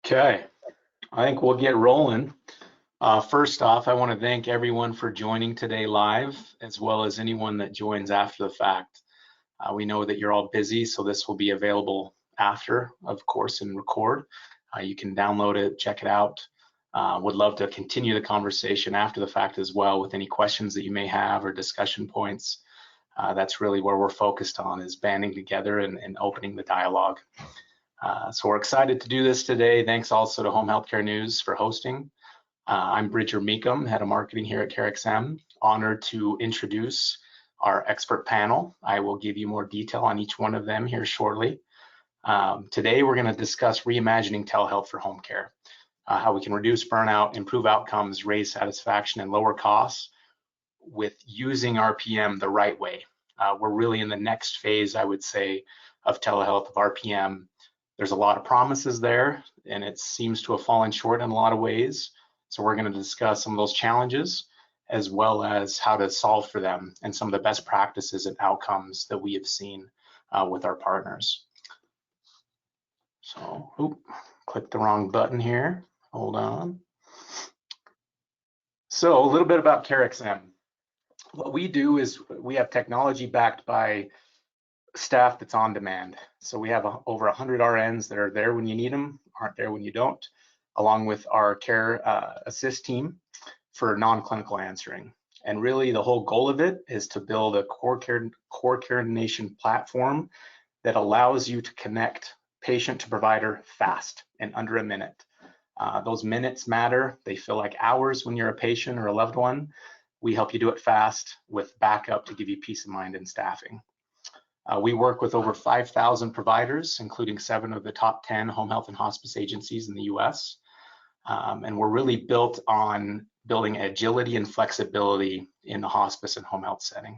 Okay, I think we'll get rolling. First off, I want to thank everyone for joining today live, as well as anyone that joins after the fact. We know that you're all busy, so this will be available after, of course, and record. You can download it, check it out. Would love to continue the conversation after the fact as well with any questions that you may have or discussion points. That's really where we're focused on, is banding together and opening the dialogue. So we're excited to do this today. Thanks also to Home Healthcare News for hosting. I'm Bridger Meekum, Head of Marketing here at CareXM. Honored to introduce our expert panel. I will give you more detail on each one of them here shortly. Today we're going to discuss reimagining telehealth for home care, how we can reduce burnout, improve outcomes, raise satisfaction, and lower costs with using RPM the right way. We're really in the next phase, I would say, of telehealth, of RPM. There's a lot of promises there, and it seems to have fallen short in a lot of ways. So we're going to discuss some of those challenges, as well as how to solve for them and some of the best practices and outcomes that we have seen with our partners. So, click the wrong button here. Hold on. So a little bit about CareXM. What we do is we have technology backed by staff that's on demand. So we have over 100 RNs that are there when you need them, aren't there when you don't, along with our Care Assist team for non-clinical answering. And really the whole goal of it is to build a core coordination platform that allows you to connect patient to provider fast and under a minute. Those minutes matter. They feel like hours when you're a patient or a loved one. We help you do it fast with backup to give you peace of mind and staffing. We work with over 5,000 providers, including 7 of the top 10 home health and hospice agencies in the US. And we're really built on building agility and flexibility in the hospice and home health setting.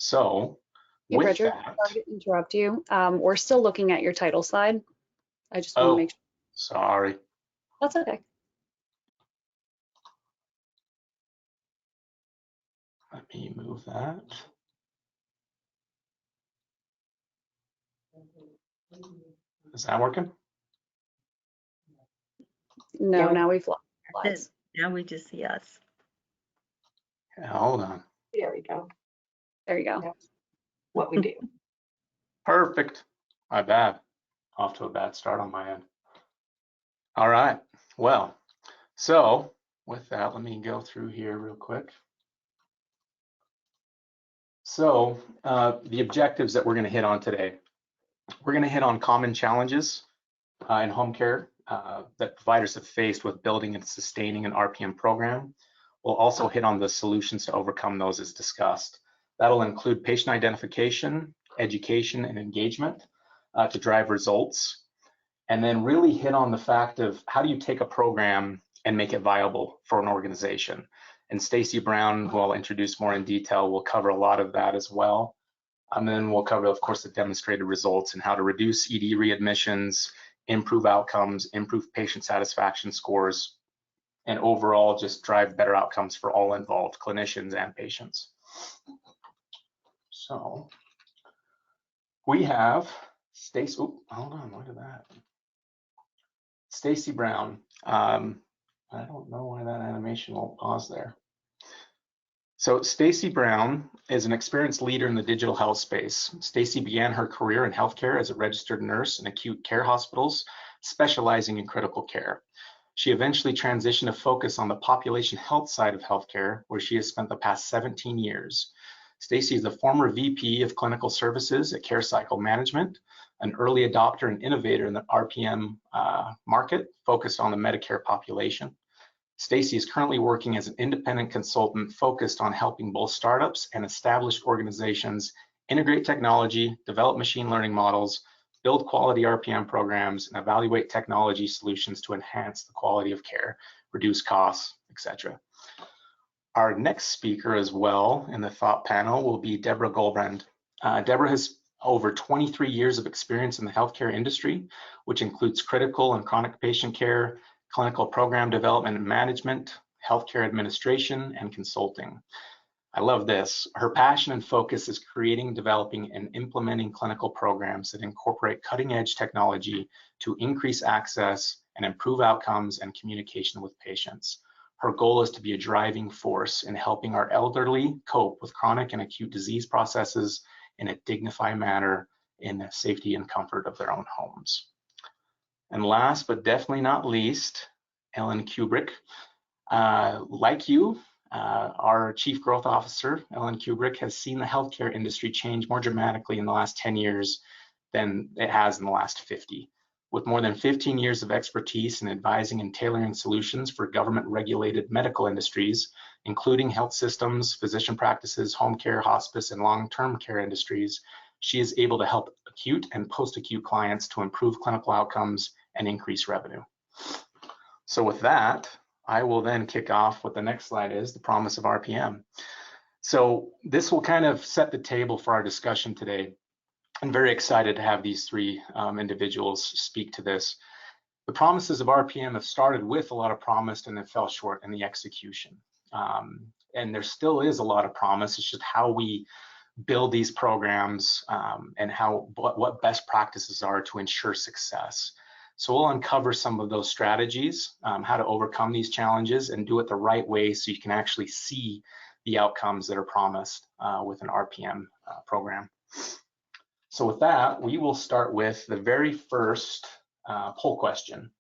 Hey, Bridger, sorry to interrupt you. We're still looking at your title slide. I just want to make sure. Sorry. That's okay. Let me move that. Is that working? No, yeah. Now we've lost slides. Now we just see us. Yeah, hold on. There we go. There you go. That's what we do. Perfect. My bad. Off to a bad start on my end. All right. Well, so with that, let me go through here real quick. So the objectives that we're going to hit on today. We're going to hit on common challenges in home care that providers have faced with building and sustaining an RPM program. We'll also hit on the solutions to overcome those as discussed. That'll include patient identification, education, and engagement to drive results. And then really hit on the fact of how do you take a program and make it viable for an organization. And Stacy Brown, who I'll introduce more in detail, will cover a lot of that as well. And then we'll cover, of course, the demonstrated results and how to reduce ED readmissions, improve outcomes, improve patient satisfaction scores, and overall just drive better outcomes for all involved, clinicians and patients. So we have Stacy, hold on, look at that. Stacy Brown. I don't know why that animation won't pause there. So Stacy Brown is an experienced leader in the digital health space. Stacy began her career in healthcare as a registered nurse in acute care hospitals, specializing in critical care. She eventually transitioned to focus on the population health side of healthcare, where she has spent the past 17 years. Stacy is the former VP of Clinical Services at CareCycle Management, an early adopter and innovator in the RPM market, focused on the Medicare population. Stacy is currently working as an independent consultant focused on helping both startups and established organizations integrate technology, develop machine learning models, build quality RPM programs, and evaluate technology solutions to enhance the quality of care, reduce costs, etc. Our next speaker as well in the thought panel will be Deborah Goldbrand. Deborah has over 23 years of experience in the healthcare industry, which includes critical and chronic patient care, clinical program development and management, healthcare administration, and consulting. I love this. Her passion and focus is creating, developing, and implementing clinical programs that incorporate cutting-edge technology to increase access and improve outcomes and communication with patients. Her goal is to be a driving force in helping our elderly cope with chronic and acute disease processes in a dignified manner in the safety and comfort of their own homes. And last but definitely not least, Ellen Kubrick. Like you, our Chief Growth Officer, Ellen Kubrick, has seen the healthcare industry change more dramatically in the last 10 years than it has in the last 50. With more than 15 years of expertise in advising and tailoring solutions for government-regulated medical industries, including health systems, physician practices, home care, hospice, and long-term care industries, she is able to help acute and post-acute clients to improve clinical outcomes and increase revenue. So with that, I will then kick off what the next slide is, the promise of RPM. So this will kind of set the table for our discussion today. I'm very excited to have these three individuals speak to this. The promises of RPM have started with a lot of promise and then fell short in the execution. And there still is a lot of promise. It's just how we build these programs and what best practices are to ensure success. So we'll uncover some of those strategies, how to overcome these challenges and do it the right way so you can actually see the outcomes that are promised with an RPM program. So with that, we will start with the very first poll question,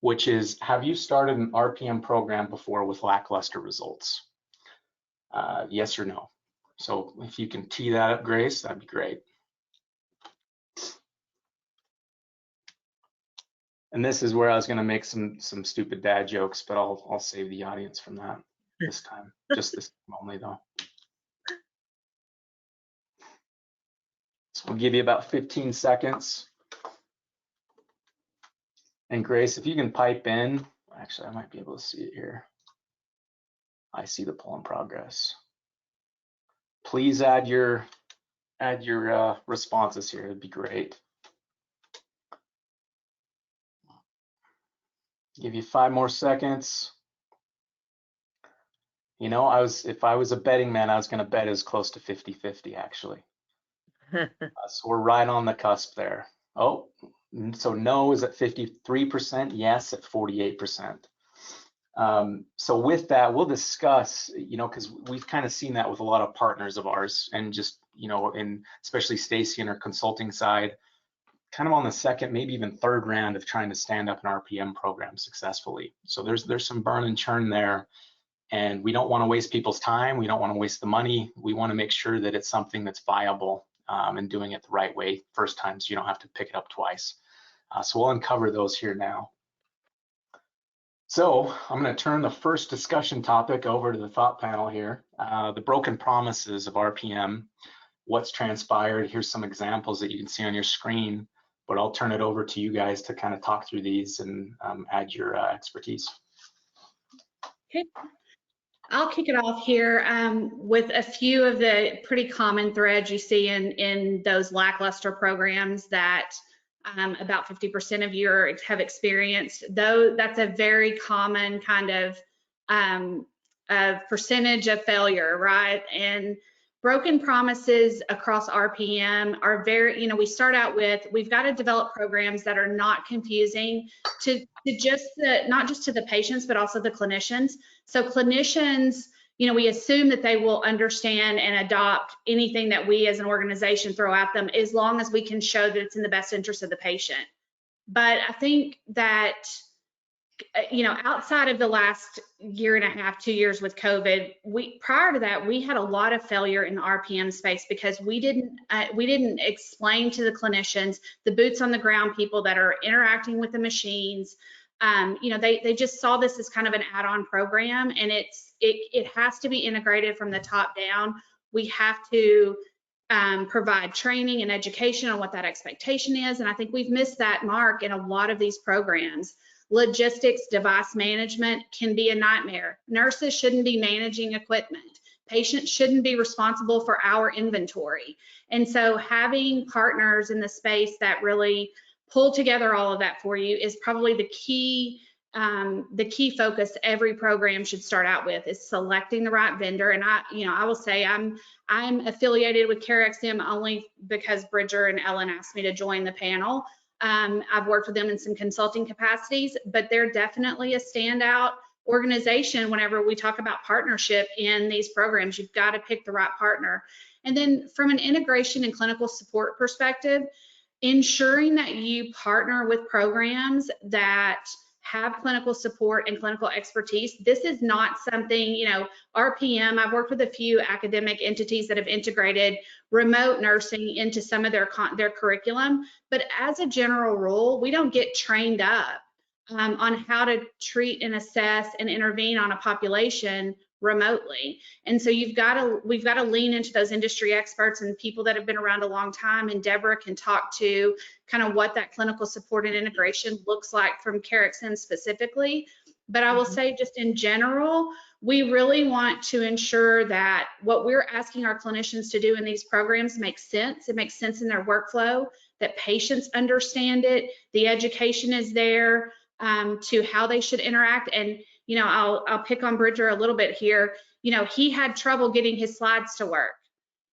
which is, have you started an RPM program before with lackluster results? Yes or no? So if you can tee that up, Grace, that'd be great. And this is where I was going to make some stupid dad jokes, but I'll save the audience from that this time. Just this time only, though. So we'll give you about 15 seconds. And Grace, if you can pipe in, actually, I might be able to see it here. I see the poll in progress. Please add your responses here. It'd be great. Give you 5 more seconds. You know, if I was a betting man, I was going to bet as close to 50-50 actually. So we're right on the cusp there. Oh, so no is at 53%, yes at 48%. So with that, we'll discuss, you know, because we've kind of seen that with a lot of partners of ours, and just, you know, and especially Stacy in her consulting side, kind of on the second, maybe even third round of trying to stand up an RPM program successfully. So there's some burn and churn there, and we don't want to waste people's time. We don't want to waste the money. We want to make sure that it's something that's viable and doing it the right way first time, so you don't have to pick it up twice. So we'll uncover those here now. So I'm going to turn the first discussion topic over to the thought panel here. The broken promises of RPM, what's transpired. Here's some examples that you can see on your screen, but I'll turn it over to you guys to kind of talk through these and add your expertise. Okay, I'll kick it off here with a few of the pretty common threads you see in those lackluster programs that about 50% of you have experienced. Though that's a very common kind of percentage of failure, right? And broken promises across RPM are very, you know, we start out with, we've got to develop programs that are not confusing to just not just to the patients, but also the clinicians. So clinicians, you know, we assume that they will understand and adopt anything that we as an organization throw at them, as long as we can show that it's in the best interest of the patient. But I think that, you know, outside of the last year and a half, 2 years with COVID, prior to that, we had a lot of failure in the RPM space because we didn't explain to the clinicians, the boots on the ground people that are interacting with the machines. You know, they just saw this as kind of an add-on program, and it has to be integrated from the top down. We have to provide training and education on what that expectation is, and I think we've missed that mark in a lot of these programs. Logistics, device management can be a nightmare. Nurses shouldn't be managing equipment. Patients shouldn't be responsible for our inventory. And so having partners in the space that really pull together all of that for you is probably the key the key focus every program should start out with is selecting the right vendor. And I will say I'm affiliated with CareXM only because Bridger and Ellen asked me to join the panel. I've worked with them in some consulting capacities, but they're definitely a standout organization whenever we talk about partnership in these programs. You've got to pick the right partner. And then from an integration and clinical support perspective, ensuring that you partner with programs that have clinical support and clinical expertise. This is not something, RPM, I've worked with a few academic entities that have integrated remote nursing into some of their curriculum, but as a general rule, we don't get trained up on how to treat and assess and intervene on a population remotely. And so we've got to lean into those industry experts and people that have been around a long time. And Deborah can talk to kind of what that clinical support and integration looks like from CareXM specifically. But I will say just in general, we really want to ensure that what we're asking our clinicians to do in these programs makes sense. It makes sense in their workflow, that patients understand it, the education is there to how they should interact. And I'll pick on Bridger a little bit here. He had trouble getting his slides to work.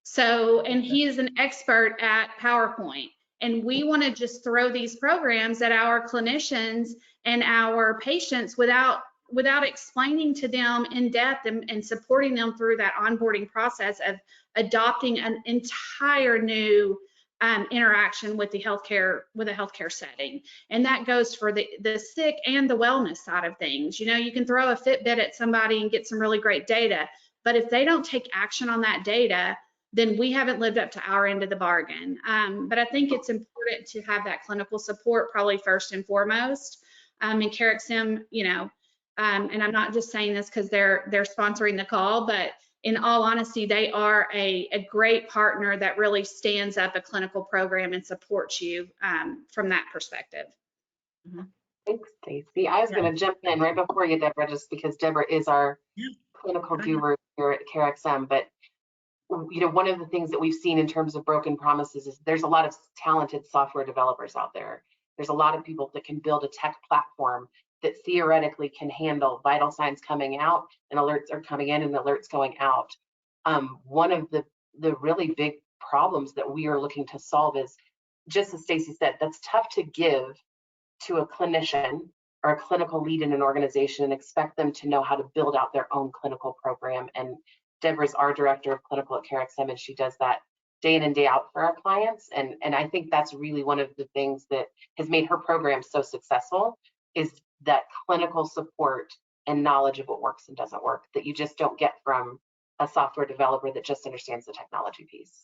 So, and he is an expert at PowerPoint. And we want to just throw these programs at our clinicians and our patients without explaining to them in depth and supporting them through that onboarding process of adopting an entire new interaction with the healthcare setting. And that goes for the sick and the wellness side of things. You can throw a Fitbit at somebody and get some really great data, but if they don't take action on that data, then we haven't lived up to our end of the bargain. But I think it's important to have that clinical support probably first and foremost. And CareXM, and I'm not just saying this because they're sponsoring the call, but in all honesty, they are a great partner that really stands up a clinical program and supports you from that perspective. Thanks, Stacey. I was going to jump in right before you, Deborah, just because Deborah is our clinical guru here at CareXM. But one of the things that we've seen in terms of broken promises is there's a lot of talented software developers out there. There's a lot of people that can build a tech platform that theoretically can handle vital signs coming out and alerts are coming in and alerts going out. One of the really big problems that we are looking to solve is, just as Stacey said, that's tough to give to a clinician or a clinical lead in an organization and expect them to know how to build out their own clinical program. And Deborah's our director of clinical at CareXM, and she does that day in and day out for our clients. And I think that's really one of the things that has made her program so successful, is that clinical support and knowledge of what works and doesn't work that you just don't get from a software developer that just understands the technology piece.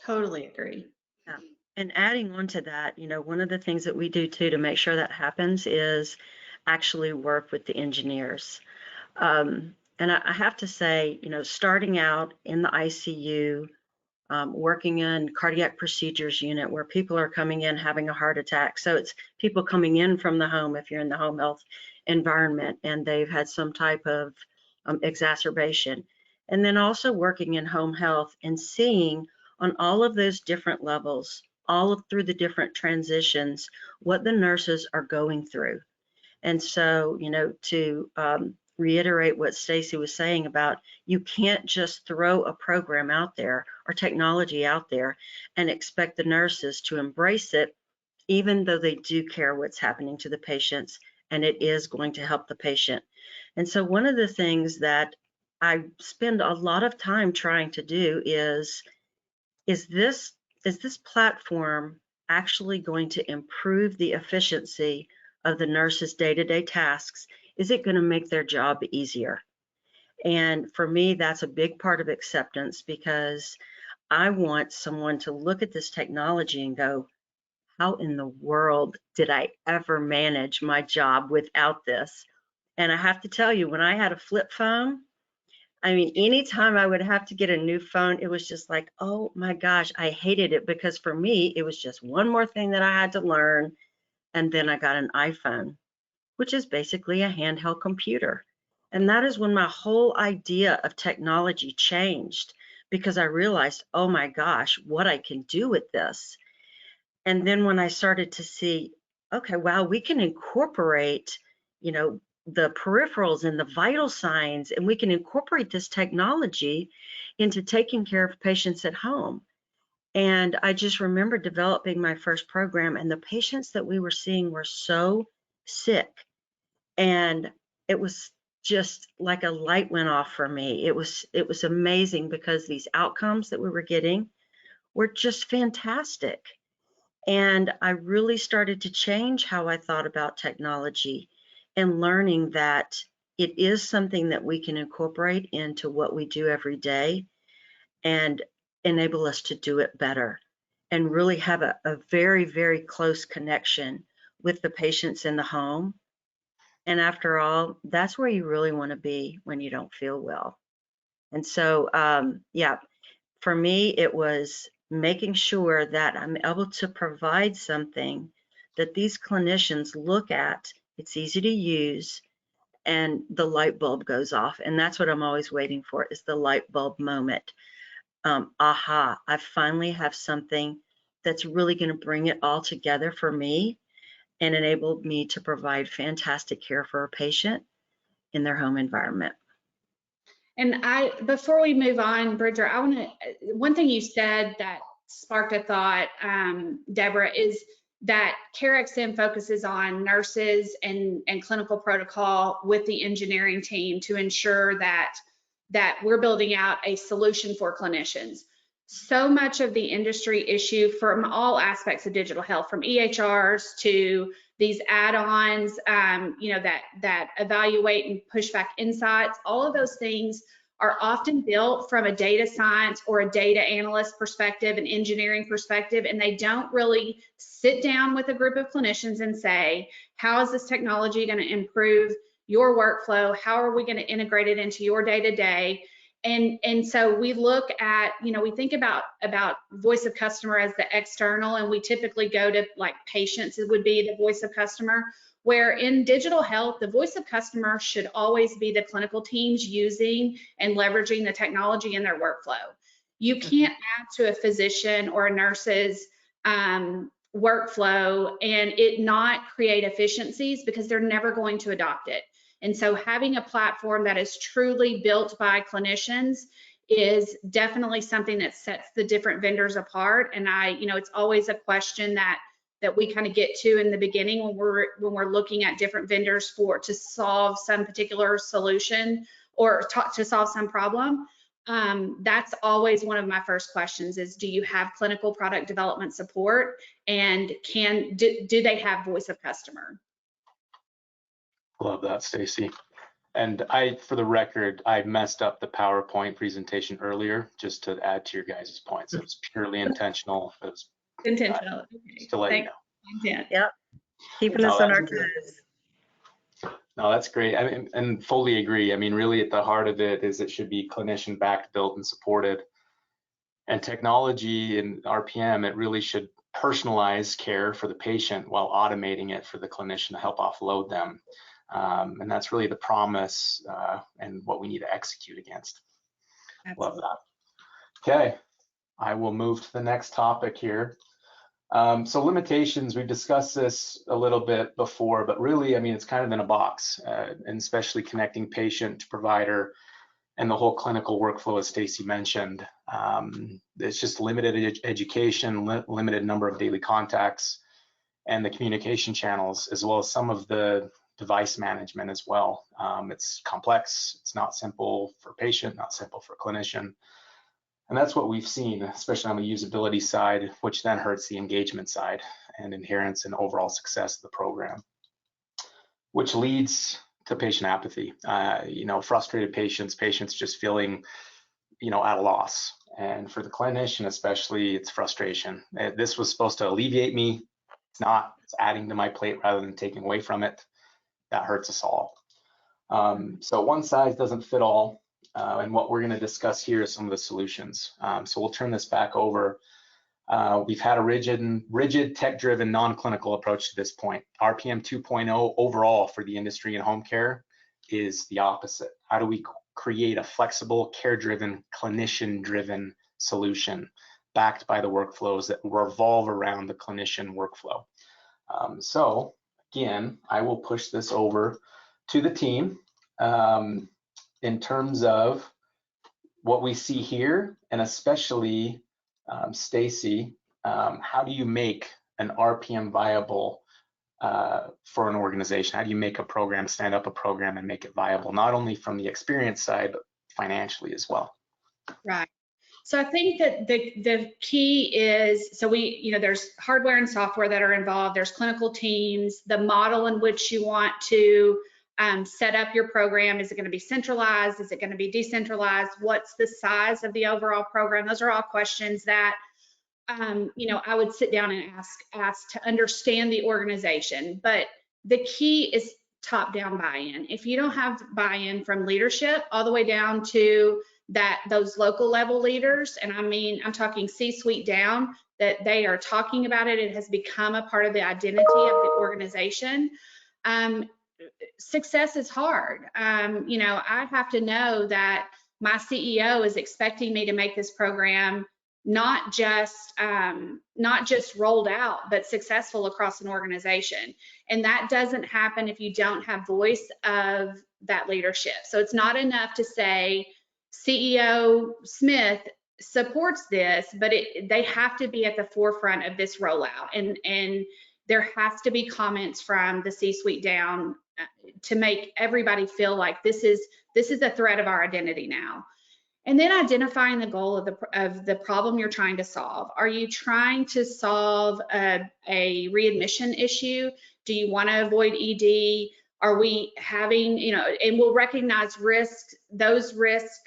Totally agree. Yeah. And adding on to that, one of the things that we do too to make sure that happens is actually work with the engineers. And I have to say, starting out in the ICU, working in cardiac procedures unit where people are coming in having a heart attack. So it's people coming in from the home if you're in the home health environment and they've had some type of exacerbation. And then also working in home health and seeing on all of those different levels, through the different transitions, what the nurses are going through. And so, to reiterate what Stacey was saying about, you can't just throw a program out there or technology out there and expect the nurses to embrace it, even though they do care what's happening to the patients and it is going to help the patient. And so one of the things that I spend a lot of time trying to do is this platform actually going to improve the efficiency of the nurses' day-to-day tasks? Is it going to make their job easier? And for me, that's a big part of acceptance, because I want someone to look at this technology and go, how in the world did I ever manage my job without this? And I have to tell you, when I had a flip phone, anytime I would have to get a new phone, it was just like, oh my gosh, I hated it, because for me, it was just one more thing that I had to learn. And then I got an iPhone, which is basically a handheld computer. And that is when my whole idea of technology changed, because I realized, oh my gosh, what I can do with this. And then when I started to see okay, wow, we can incorporate, you know, the peripherals and the vital signs, and we can incorporate this technology into taking care of patients at home. And I just remember developing my first program, and the patients that we were seeing were so sick. And it was just like a light went off for me. It was amazing because these outcomes that we were getting were just fantastic. And I really started to change how I thought about technology and learning that it is something that we can incorporate into what we do every day and enable us to do it better and really have a very, very close connection with the patients in the home. And after all, that's where you really want to be when you don't feel well. And so, yeah, for me, it was making sure that I'm able to provide something that these clinicians look at, it's easy to use, and the light bulb goes off. And that's what I'm always waiting for, is the light bulb moment. Aha, I finally have something that's really going to bring it all together for me and enable me to provide fantastic care for a patient in their home environment. And before we move on, Bridger, one thing you said that sparked a thought, Deborah, is that CareXM focuses on nurses and clinical protocol with the engineering team to ensure that we're building out a solution for clinicians. So much of the industry issue from all aspects of digital health, from EHRs to these add-ons, that evaluate and push back insights, all of those things are often built from a data science or a data analyst perspective, an engineering perspective, and they don't really sit down with a group of clinicians and say, how is this technology going to improve your workflow? How are we going to integrate it into your day-to-day? And so we look at, we think about voice of customer as the external, and we typically go to like patients, it would be the voice of customer, where in digital health, the voice of customer should always be the clinical teams using and leveraging the technology in their workflow. You can't add to a physician or a nurse's workflow and it not create efficiencies, because they're never going to adopt it. And so having a platform that is truly built by clinicians is definitely something that sets the different vendors apart. And it's always a question that we kind of get to in the beginning when we're looking at different vendors to solve some particular solution or to solve some problem. That's always one of my first questions is, do you have clinical product development support, and do they have voice of customer? Love that, Stacy. And for the record, I messed up the PowerPoint presentation earlier, just to add to your guys' points. It was purely intentional. It was intentional. Okay. Just to let you know. Content. Yep. Keeping us on our toes. No, that's great. I mean, and fully agree. I mean, really at the heart of it is it should be clinician backed, built, and supported. And technology in RPM, it really should personalize care for the patient while automating it for the clinician to help offload them. And that's really the promise and what we need to execute against. Absolutely. Love that. Okay, I will move to the next topic here. So limitations, we've discussed this a little bit before, but really, I mean, it's kind of in a box, and especially connecting patient to provider and the whole clinical workflow, as Stacy mentioned. It's just limited education, limited number of daily contacts, and the communication channels, as well as some of the device management as well. It's complex, it's not simple for patient, not simple for clinician. And that's what we've seen, especially on the usability side, which then hurts the engagement side and adherence and overall success of the program, which leads to patient apathy. Frustrated patients just feeling, at a loss. And for the clinician, especially, it's frustration. This was supposed to alleviate me. It's not. It's adding to my plate rather than taking away from it. That hurts us all. So one size doesn't fit all. And what we're going to discuss here is some of the solutions. So we'll turn this back over. We've had a rigid tech-driven, non-clinical approach to this point. RPM 2.0 overall for the industry in home care is the opposite. How do we create a flexible, care-driven, clinician-driven solution backed by the workflows that revolve around the clinician workflow? So again, I will push this over to the team in terms of what we see here, and especially Stacy, how do you make an RPM viable for an organization? How do you make a program, stand up a program and make it viable, not only from the experience side, but financially as well? Right. So I think that the key is, so there's hardware and software that are involved. There's clinical teams, the model in which you want to set up your program. Is it going to be centralized? Is it going to be decentralized? What's the size of the overall program? Those are all questions that I would sit down and ask to understand the organization. But the key is top-down buy-in. If you don't have buy-in from leadership all the way down to those local level leaders, and I'm talking C-suite down, that they are talking about it, it has become a part of the identity of the organization. Success is hard. I have to know that my CEO is expecting me to make this program not just rolled out, but successful across an organization. And that doesn't happen if you don't have voice of that leadership. So it's not enough to say CEO Smith supports this, but they have to be at the forefront of this rollout. And there has to be comments from the C-suite down to make everybody feel like this is a threat of our identity now. And then identifying the goal of the problem you're trying to solve. Are you trying to solve a readmission issue? Do you want to avoid ED? Are we having, and we'll recognize risks, those risks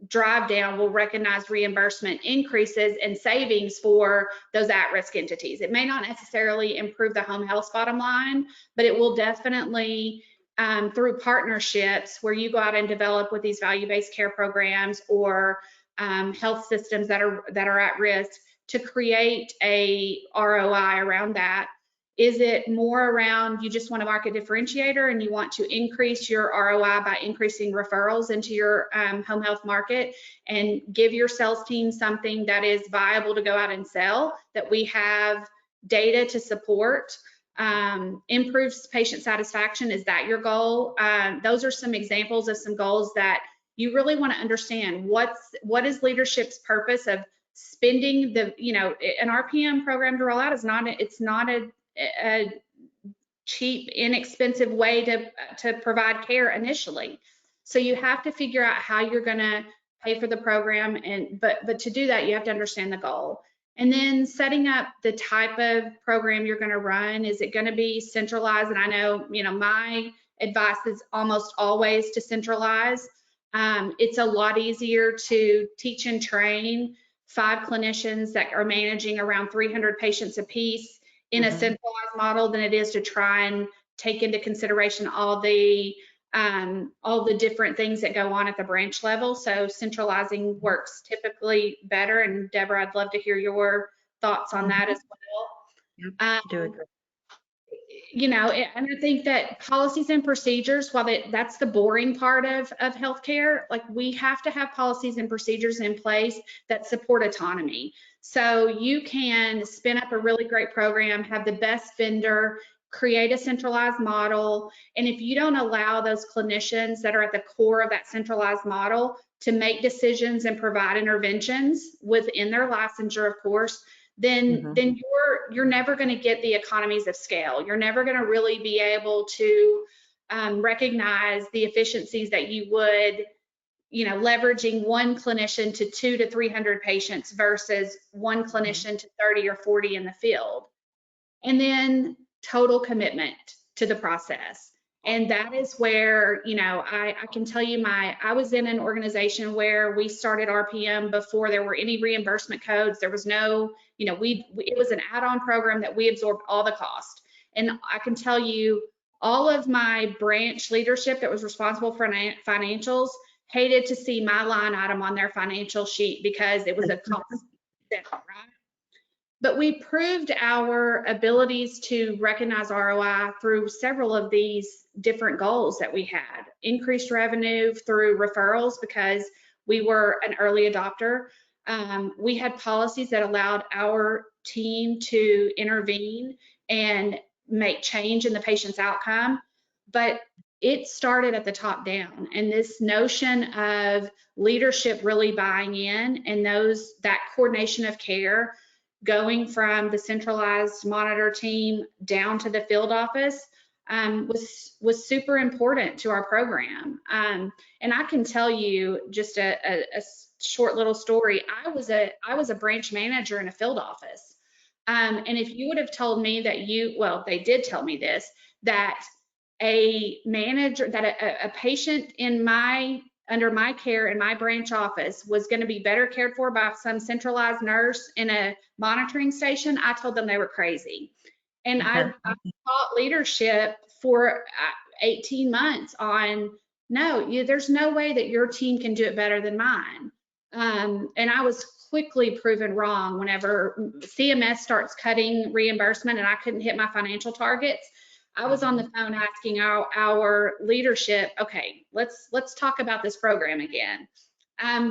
drive down, will recognize reimbursement increases and savings for those at-risk entities. It may not necessarily improve the home health bottom line, but it will definitely, through partnerships where you go out and develop with these value-based care programs or health systems that are at risk, to create a ROI around that. Is it more around you just want a market differentiator and you want to increase your ROI by increasing referrals into your home health market and give your sales team something that is viable to go out and sell, that we have data to support, improves patient satisfaction? Is that your goal? Those are some examples of some goals that you really want to understand. What is leadership's purpose of spending an RPM program to roll out? It's not a cheap, inexpensive way to provide care initially. So you have to figure out how you're going to pay for the program, but to do that, you have to understand the goal. And then setting up the type of program you're going to run. Is it going to be centralized? And I know, my advice is almost always to centralize. It's a lot easier to teach and train 5 clinicians that are managing around 300 patients apiece in a centralized model than it is to try and take into consideration all the different things that go on at the branch level. So centralizing works typically better. And Deborah, I'd love to hear your thoughts on that as well. Do agree. And I think that policies and procedures, while that's the boring part of healthcare, like we have to have policies and procedures in place that support autonomy. So you can spin up a really great program, have the best vendor, create a centralized model. And if you don't allow those clinicians that are at the core of that centralized model to make decisions and provide interventions within their licensure, of course, then you're never going to get the economies of scale. You're never going to really be able to recognize the efficiencies that you would, leveraging one clinician to 200 to 300 patients versus one clinician to 30 or 40 in the field. And then total commitment to the process. And that is where, I can tell you I was in an organization where we started RPM before there were any reimbursement codes. There was no, it was an add-on program that we absorbed all the cost. And I can tell you all of my branch leadership that was responsible for financials hated to see my line item on their financial sheet because it was a cost center, right? But we proved our abilities to recognize ROI through several of these different goals that we had. Increased revenue through referrals because we were an early adopter. We had policies that allowed our team to intervene and make change in the patient's outcome, but it started at the top down. And this notion of leadership really buying in, and that coordination of care going from the centralized monitor team down to the field office was super important to our program. And I can tell you just a short little story. I was a branch manager in a field office. And if you would have told me that they did tell me this, that a manager, that a patient under my care in my branch office was going to be better cared for by some centralized nurse in a monitoring station, I told them they were crazy. And I taught leadership for 18 months on, there's no way that your team can do it better than mine. And I was quickly proven wrong whenever CMS starts cutting reimbursement and I couldn't hit my financial targets. I was on the phone asking our leadership, okay, let's talk about this program again.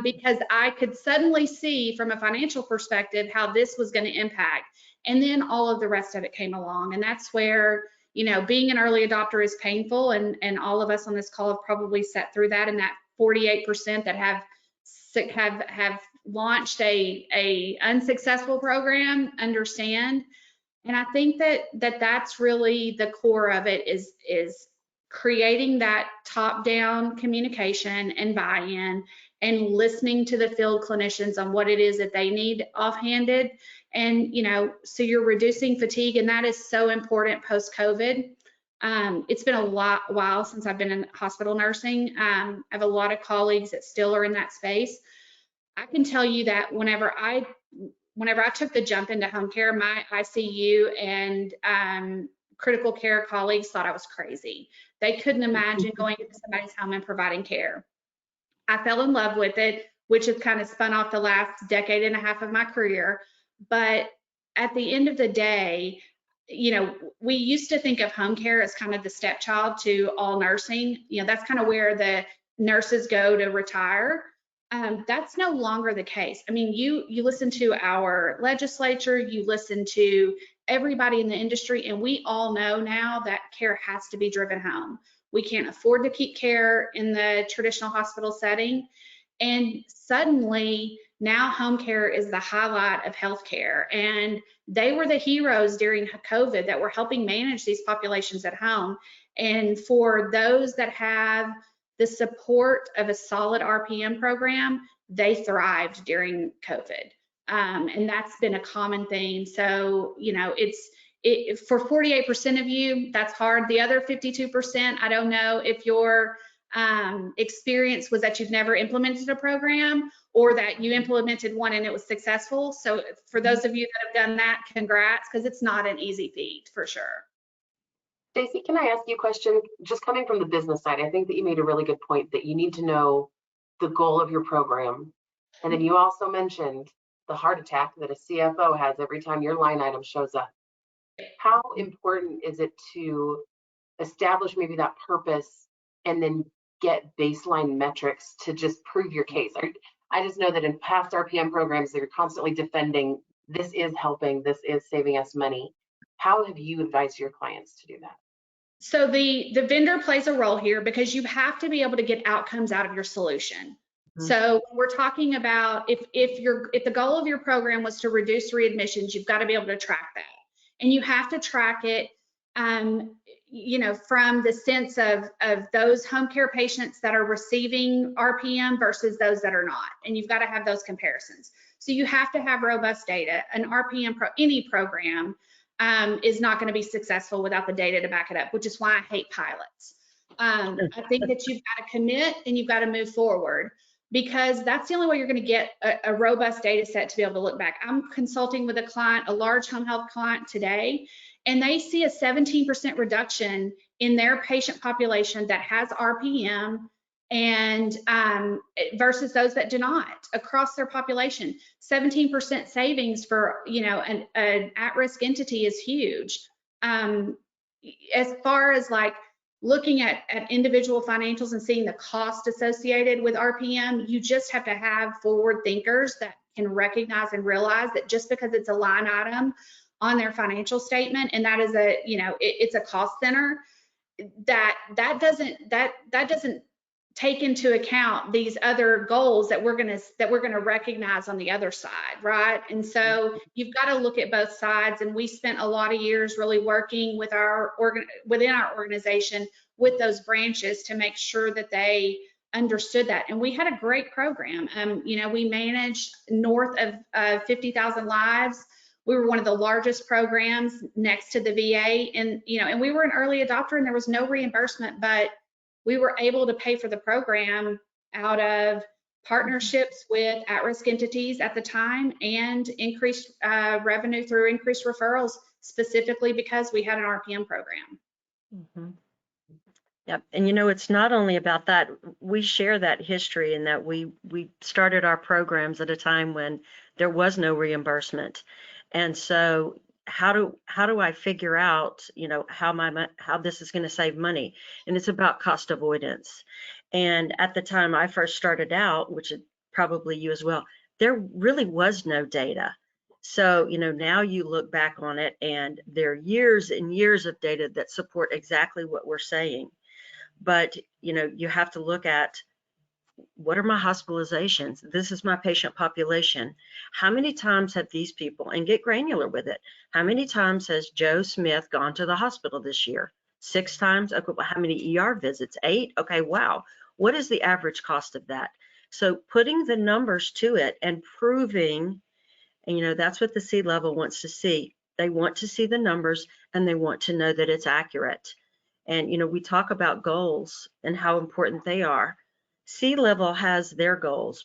Because I could suddenly see from a financial perspective how this was going to impact. And then all of the rest of it came along. And that's where, being an early adopter is painful. And all of us on this call have probably sat through that. And that 48% that have launched a unsuccessful program understand. And I think that's really the core of it is creating that top-down communication and buy-in and listening to the field clinicians on what it is that they need offhanded. And, so you're reducing fatigue, and that is so important post-COVID. It's been a while since I've been in hospital nursing. I have a lot of colleagues that still are in that space. I can tell you that whenever I took the jump into home care, my ICU and critical care colleagues thought I was crazy. They couldn't imagine going into somebody's home and providing care. I fell in love with it, which has kind of spun off the last decade and a half of my career. But at the end of the day, we used to think of home care as kind of the stepchild to all nursing. That's kind of where the nurses go to retire. That's no longer the case. I mean, you listen to our legislature, you listen to everybody in the industry, and we all know now that care has to be driven home. We can't afford to keep care in the traditional hospital setting. And suddenly now home care is the highlight of healthcare. And they were the heroes during COVID that were helping manage these populations at home. And for those that have the support of a solid RPM program, they thrived during COVID. And that's been a common theme. So, for 48% of you, that's hard. The other 52%, I don't know if your experience was that you've never implemented a program or that you implemented one and it was successful. So for those of you that have done that, congrats, because it's not an easy feat for sure. Stacey, can I ask you a question? Just coming from the business side, I think that you made a really good point that you need to know the goal of your program. And then you also mentioned the heart attack that a CFO has every time your line item shows up. How important is it to establish maybe that purpose and then get baseline metrics to just prove your case? I just know that in past RPM programs, they're constantly defending, this is helping, this is saving us money. How have you advised your clients to do that? So the vendor plays a role here because you have to be able to get outcomes out of your solution. Mm-hmm. So we're talking about if the goal of your program was to reduce readmissions, you've got to be able to track that. And you have to track it, from the sense of those home care patients that are receiving RPM versus those that are not. And you've got to have those comparisons. So you have to have robust data. An RPM, any program is not going to be successful without the data to back it up, which is why I hate pilots. I think that you've got to commit and you've got to move forward, because that's the only way you're going to get a robust data set to be able to look back. I'm consulting with a client, a large home health client today, and they see a 17% reduction in their patient population that has RPM and versus those that do not across their population. 17% savings for an at-risk entity is huge. As far as like looking at individual financials and seeing the cost associated with RPM, you just have to have forward thinkers that can recognize and realize that just because it's a line item on their financial statement, and that is a, it's a cost center, that doesn't take into account these other goals that we're gonna recognize on the other side, right? And so you've got to look at both sides. And we spent a lot of years really working with within our organization with those branches to make sure that they understood that. And we had a great program. We managed north of 50,000 lives. We were one of the largest programs next to the VA, and we were an early adopter, and there was no reimbursement, but we were able to pay for the program out of partnerships with at-risk entities at the time and increased revenue through increased referrals, specifically because we had an RPM program. Mm-hmm. Yep. And it's not only about that. We share that history in that we started our programs at a time when there was no reimbursement. And so how do I figure out, how this is going to save money? And it's about cost avoidance. And at the time I first started out, which is probably you as well, there really was no data. So, now you look back on it and there are years and years of data that support exactly what we're saying. But, you have to look at, what are my hospitalizations? This is my patient population. How many times have these people, and get granular with it, how many times has Joe Smith gone to the hospital this year? 6 times? Okay, well, how many ER visits? 8? Okay, wow. What is the average cost of that? So putting the numbers to it and proving, and that's what the C-level wants to see. They want to see the numbers and they want to know that it's accurate. And, we talk about goals and how important they are. C-level has their goals,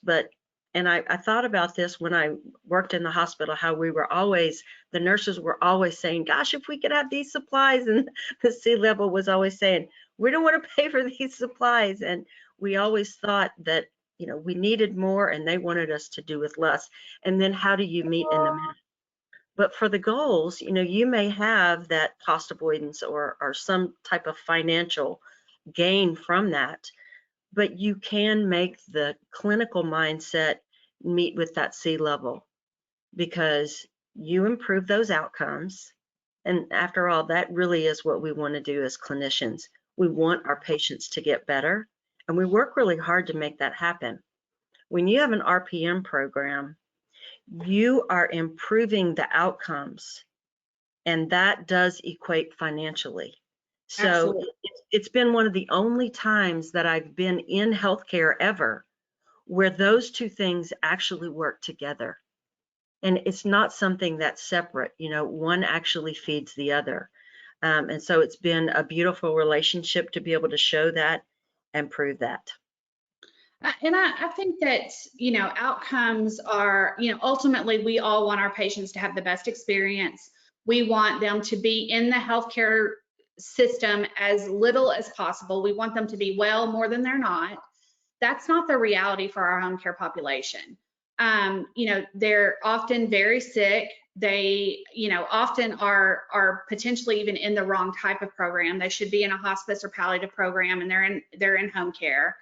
and I thought about this when I worked in the hospital, how the nurses were always saying, gosh, if we could have these supplies, and the C-level was always saying, we don't want to pay for these supplies. And we always thought that, we needed more and they wanted us to do with less. And then how do you meet in the middle? But for the goals, you may have that cost avoidance or some type of financial gain from that. But you can make the clinical mindset meet with that C-level, because you improve those outcomes. And after all, that really is what we want to do as clinicians. We want our patients to get better, and we work really hard to make that happen. When you have an RPM program, you are improving the outcomes, and that does equate financially. So Absolutely. It's been one of the only times that I've been in healthcare ever where those two things actually work together. And it's not something that's separate, one actually feeds the other. And so it's been a beautiful relationship to be able to show that and prove that. And I think that, outcomes are, ultimately we all want our patients to have the best experience. We want them to be in the healthcare system as little as possible. We want them to be well more than they're not. That's not the reality for our home care population. They're often very sick. They, often are potentially even in the wrong type of program. They should be in a hospice or palliative program, and they're in home care.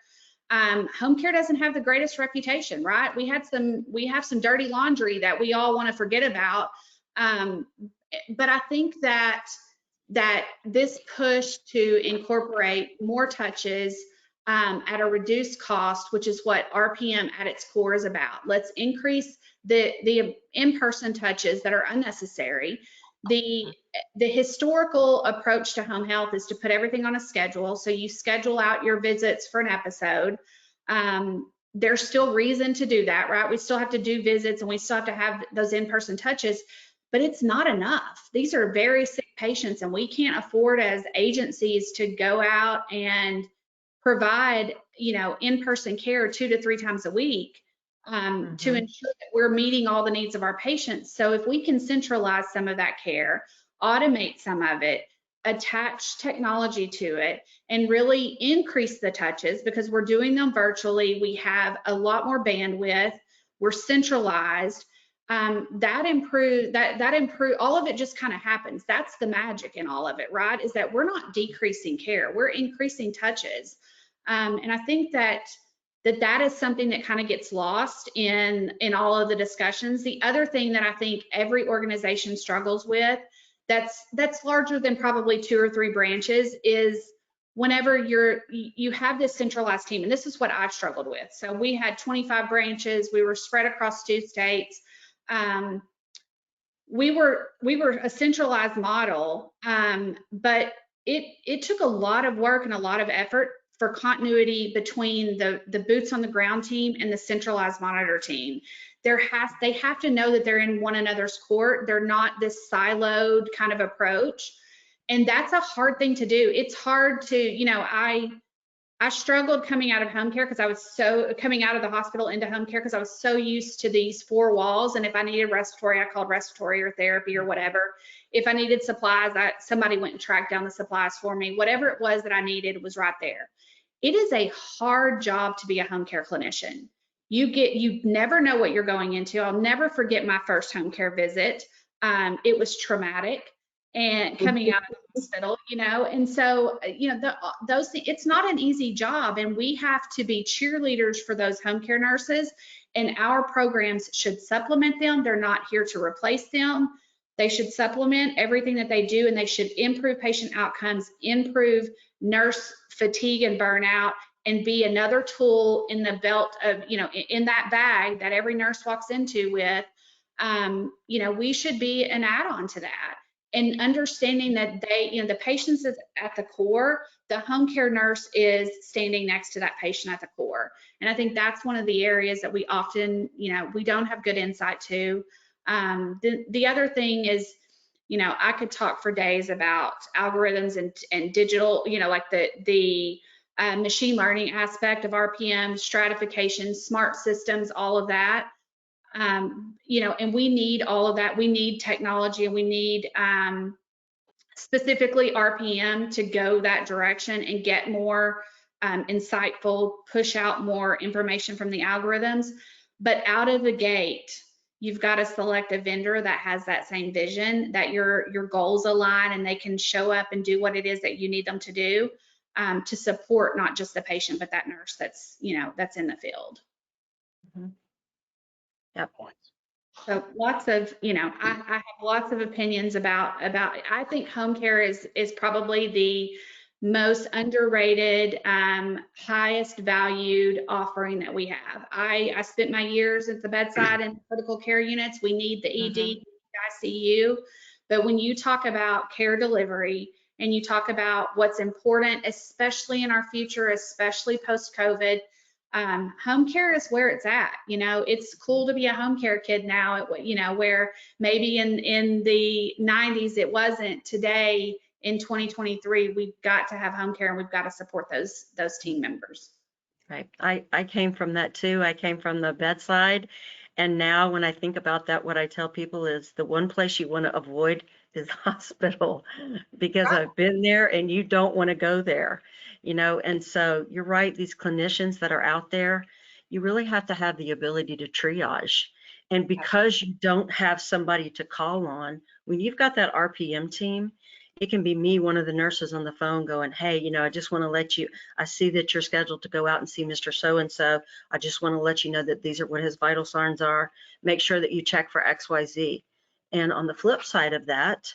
Home care doesn't have the greatest reputation, right? We have some dirty laundry that we all want to forget about. But I think that this push to incorporate more touches at a reduced cost, which is what RPM at its core is about. Let's increase the in-person touches that are unnecessary. The historical approach to home health is to put everything on a schedule. So you schedule out your visits for an episode. There's still reason to do that, right? We still have to do visits and we still have to have those in-person touches, but it's not enough. These are very sick patients, and we can't afford as agencies to go out and provide, in-person care 2 to 3 times a week to ensure that we're meeting all the needs of our patients. So if we can centralize some of that care, automate some of it, attach technology to it, and really increase the touches, because we're doing them virtually, we have a lot more bandwidth, we're centralized. That improve, all of it just kind of happens. That's the magic in all of it, right? Is that we're not decreasing care, we're increasing touches. And I think that that is something that kind of gets lost in all of the discussions. The other thing that I think every organization struggles with, that's larger than probably 2 or 3 branches, is whenever you have this centralized team, and this is what I've struggled with. So we had 25 branches, we were spread across 2 states. We were a centralized model, but it took a lot of work and a lot of effort for continuity between the boots on the ground team and the centralized monitor team. They have to know that they're in one another's court. They're not this siloed kind of approach. And that's a hard thing to do. It's hard to, you know, I struggled coming out of home care because I was coming out of the hospital into home care because I was so used to these 4 walls. And if I needed respiratory, I called respiratory or therapy or whatever. If I needed supplies, somebody went and tracked down the supplies for me. Whatever it was that I needed was right there. It is a hard job to be a home care clinician. You never know what you're going into. I'll never forget my first home care visit. It was traumatic. And coming out of the hospital, you know, and so, you know, those things, it's not an easy job, and we have to be cheerleaders for those home care nurses, and our programs should supplement them. They're not here to replace them. They should supplement everything that they do, and they should improve patient outcomes, improve nurse fatigue and burnout, and be another tool in the belt of, you know, in that bag that every nurse walks into with. You know, we should be an add-on to that. And understanding that you know, the patient's is at the core, the home care nurse is standing next to that patient at the core. And I think that's one of the areas that we often, you know, we don't have good insight to. The other thing is, you know, I could talk for days about algorithms and digital, you know, like the machine learning aspect of RPM, stratification, smart systems, all of that. You know, and we need all of that. We need technology, and we need specifically RPM to go that direction and get more insightful, push out more information from the algorithms. But out of the gate, you've got to select a vendor that has that same vision, that your goals align, and they can show up and do what it is that you need them to do to support not just the patient, but that nurse that's, you know, that's in the field. Mm-hmm. Yep. So lots of, you know, I have lots of opinions about, I think home care is probably the most underrated, highest valued offering that we have. I spent my years at the bedside in critical care units. We need the ED, the ICU, but when you talk about care delivery and you talk about what's important, especially in our future, especially post-COVID, home care is where it's at. You know, it's cool to be a home care kid now, you know, where maybe in the 90s it wasn't. Today in 2023, we've got to have home care, and we've got to support those team members. Right. I came from that too. I came from the bedside. And now when I think about that, what I tell people is the one place you want to avoid is the hospital, because I've been there and you don't want to go there, you know. And so you're right, these clinicians that are out there, you really have to have the ability to triage. And because you don't have somebody to call on, when you've got that RPM team, it can be me, one of the nurses on the phone, going, hey, you know, I just want to let you, I see that you're scheduled to go out and see Mr. So-and-so. I just want to let you know that these are what his vital signs are. Make sure that you check for XYZ. And on the flip side of that,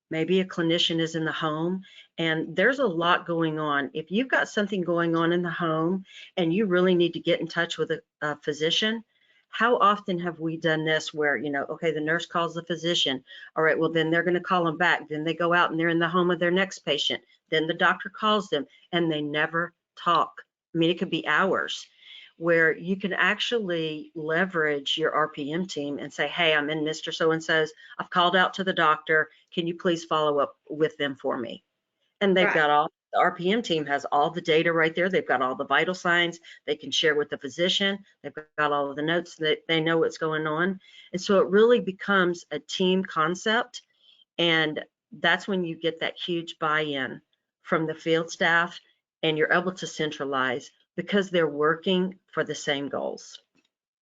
maybe a clinician is in the home and there's a lot going on. If you've got something going on in the home and you really need to get in touch with a physician, how often have we done this where, you know, okay, the nurse calls the physician. All right, well, then they're going to call them back. Then they go out and they're in the home of their next patient. Then the doctor calls them and they never talk. I mean, it could be hours, where you can actually leverage your RPM team and say, hey, I'm in Mr. So-and-so's. I've called out to the doctor. Can you please follow up with them for me? And they've got all, the RPM team has all the data right there. They've got all the vital signs they can share with the physician. They've got all of the notes that they know what's going on. And so it really becomes a team concept. And that's when you get that huge buy-in from the field staff, and you're able to centralize because they're working for the same goals.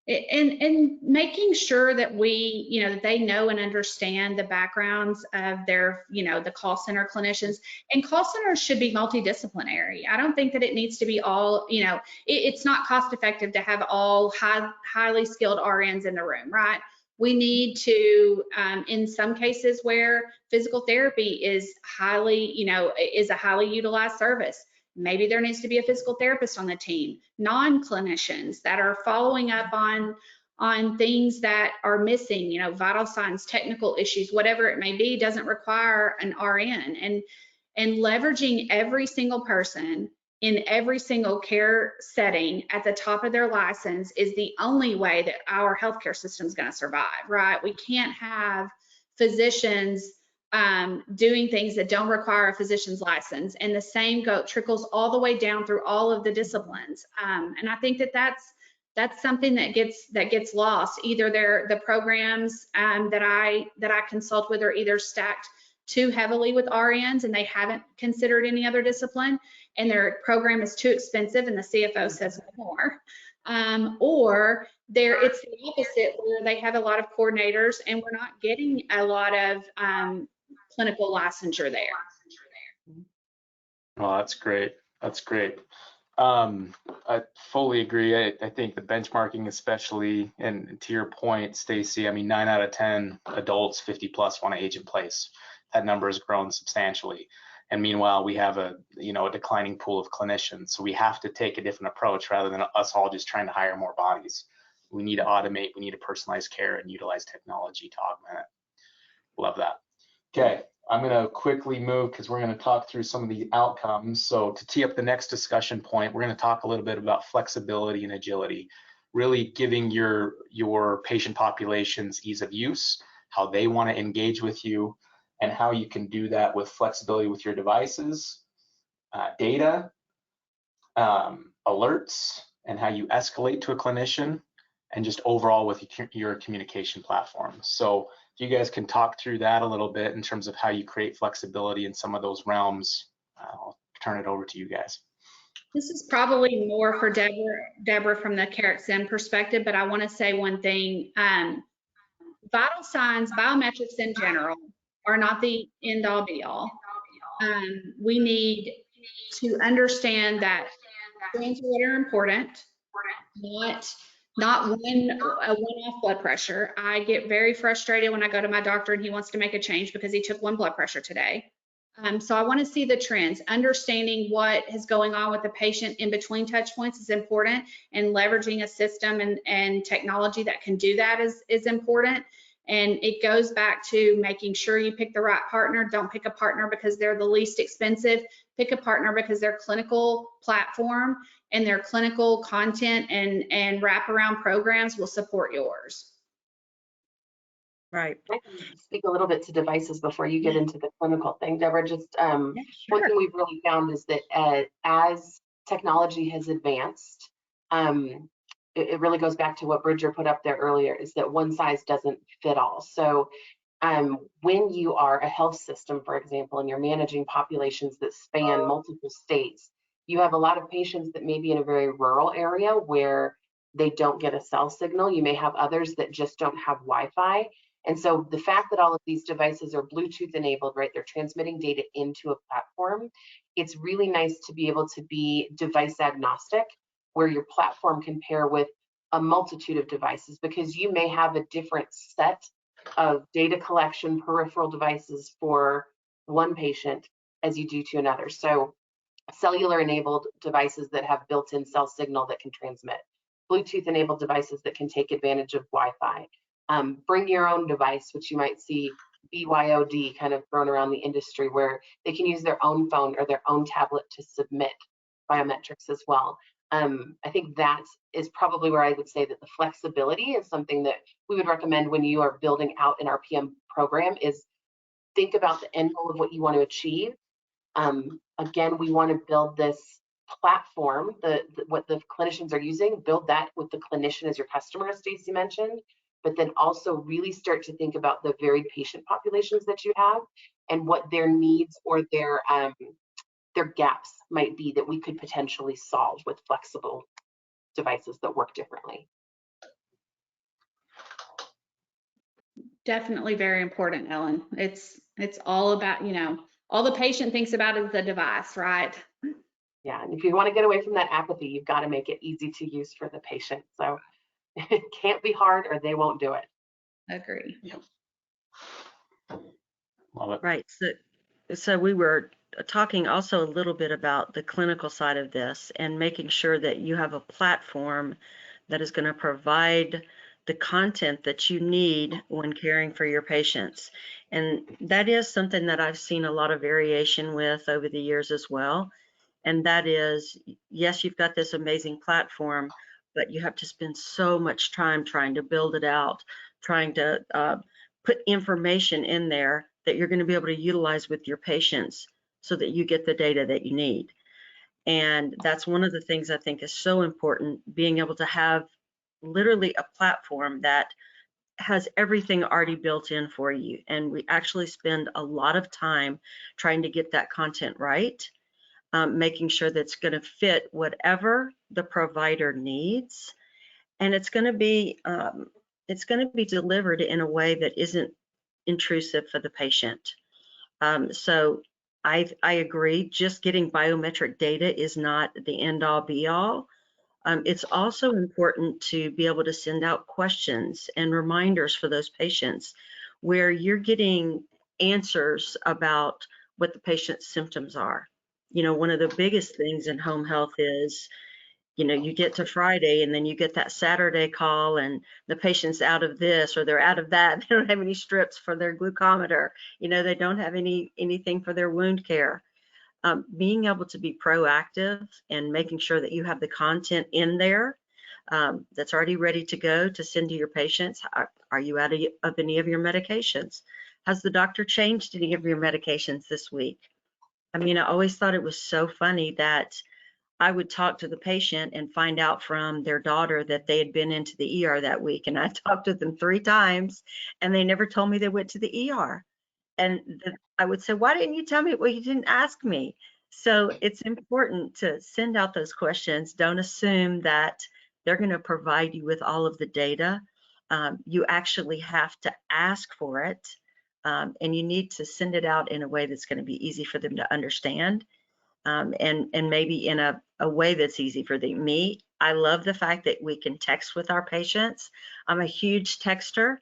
And making sure that we, that they know and understand the backgrounds of their, the call center clinicians. And call centers should be multidisciplinary. I don't think that it needs to be all, it's not cost effective to have all highly skilled RNs in the room, right? We need to, in some cases where physical therapy is is a highly utilized service, maybe there needs to be a physical therapist on the team, non-clinicians that are following up on things that are missing, vital signs, technical issues, whatever it may be, doesn't require an RN. And leveraging every single person in every single care setting at the top of their license is the only way that our healthcare system is going to survive, right? We can't have physicians doing things that don't require a physician's license, and the same trickles all the way down through all of the disciplines. And I think that that's something that gets lost. Either the programs that I consult with are either stacked too heavily with RNs and they haven't considered any other discipline, and their program is too expensive and the CFO says no more. Or it's the opposite, where they have a lot of coordinators and we're not getting a lot of clinical licensure there. Oh, that's great. That's great. I fully agree. I think the benchmarking, especially, and to your point, Stacy, I mean, 9 out of 10 adults 50 plus want to age in place. That number has grown substantially. And meanwhile, we have a declining pool of clinicians. So we have to take a different approach rather than us all just trying to hire more bodies. We need to automate, we need to personalize care and utilize technology to augment it. Love that. Okay, I'm gonna quickly move because we're gonna talk through some of the outcomes. So to tee up the next discussion point, we're gonna talk a little bit about flexibility and agility, really giving your patient populations ease of use, how they wanna engage with you, and how you can do that with flexibility with your devices, data, alerts, and how you escalate to a clinician, and just overall with your communication platform. So if you guys can talk through that a little bit in terms of how you create flexibility in some of those realms, I'll turn it over to you guys. This is probably more for Deborah from the CareXM perspective, but I want to say one thing. Vital signs, biometrics in general, are not the end all be all. We need to understand that screens are important, not a one-off blood pressure. I get very frustrated when I go to my doctor and he wants to make a change because he took one blood pressure today. So I want to see the trends. Understanding what is going on with the patient in between touch points is important, and leveraging a system and technology that can do that is important. And it goes back to making sure you pick the right partner. Don't pick a partner because they're the least expensive. Pick a partner because their clinical platform and their clinical content and wraparound programs will support yours. Right. I can speak a little bit to devices before you get into the clinical thing, Deborah. Just Sure. One thing we've really found is that as technology has advanced, it really goes back to what Bridger put up there earlier, is that one size doesn't fit all. So when you are a health system, for example, and you're managing populations that span multiple states, you have a lot of patients that may be in a very rural area where they don't get a cell signal. You may have others that just don't have Wi-Fi. And so the fact that all of these devices are Bluetooth enabled, right, they're transmitting data into a platform, it's really nice to be able to be device agnostic, where your platform can pair with a multitude of devices, because you may have a different set of data collection peripheral devices for one patient as you do to another. So cellular enabled devices that have built-in cell signal that can transmit, Bluetooth enabled devices that can take advantage of Wi-Fi. Bring your own device, which you might see BYOD kind of thrown around the industry, where they can use their own phone or their own tablet to submit biometrics as well. I think that is probably where I would say that the flexibility is something that we would recommend when you are building out an RPM program. Is think about the end goal of what you want to achieve. Again, we want to build this platform, what the clinicians are using, build that with the clinician as your customer, as Stacy mentioned, but then also really start to think about the varied patient populations that you have and what their needs or their gaps might be that we could potentially solve with flexible devices that work differently. Definitely very important, Ellen. It's all about, all the patient thinks about is the device, right? Yeah, and if you want to get away from that apathy, you've got to make it easy to use for the patient. So it can't be hard or they won't do it. Agree. Yep. Love it. Right. So we were talking also a little bit about the clinical side of this and making sure that you have a platform that is going to provide the content that you need when caring for your patients. And that is something that I've seen a lot of variation with over the years as well. And that is, yes, you've got this amazing platform, but you have to spend so much time trying to build it out, trying to put information in there that you're going to be able to utilize with your patients so that you get the data that you need. And that's one of the things I think is so important, being able to have literally a platform that has everything already built in for you. And we actually spend a lot of time trying to get that content right, making sure that's going to fit whatever the provider needs. And it's going to be delivered in a way that isn't intrusive for the patient. So I agree, just getting biometric data is not the end all be all. It's also important to be able to send out questions and reminders for those patients where you're getting answers about what the patient's symptoms are. One of the biggest things in home health is, you get to Friday and then you get that Saturday call and the patient's out of this or they're out of that. They don't have any strips for their glucometer. They don't have anything for their wound care. Being able to be proactive and making sure that you have the content in there that's already ready to go to send to your patients. Are you out of any of your medications? Has the doctor changed any of your medications this week? I mean, I always thought it was so funny that I would talk to the patient and find out from their daughter that they had been into the ER that week. And I talked to them 3 times and they never told me they went to the ER. And I would say, why didn't you tell me? Well, you didn't ask me. So it's important to send out those questions. Don't assume that they're going to provide you with all of the data. You actually have to ask for it. And you need to send it out in a way that's going to be easy for them to understand. And maybe in a way that's easy for me. I love the fact that we can text with our patients. I'm a huge texter,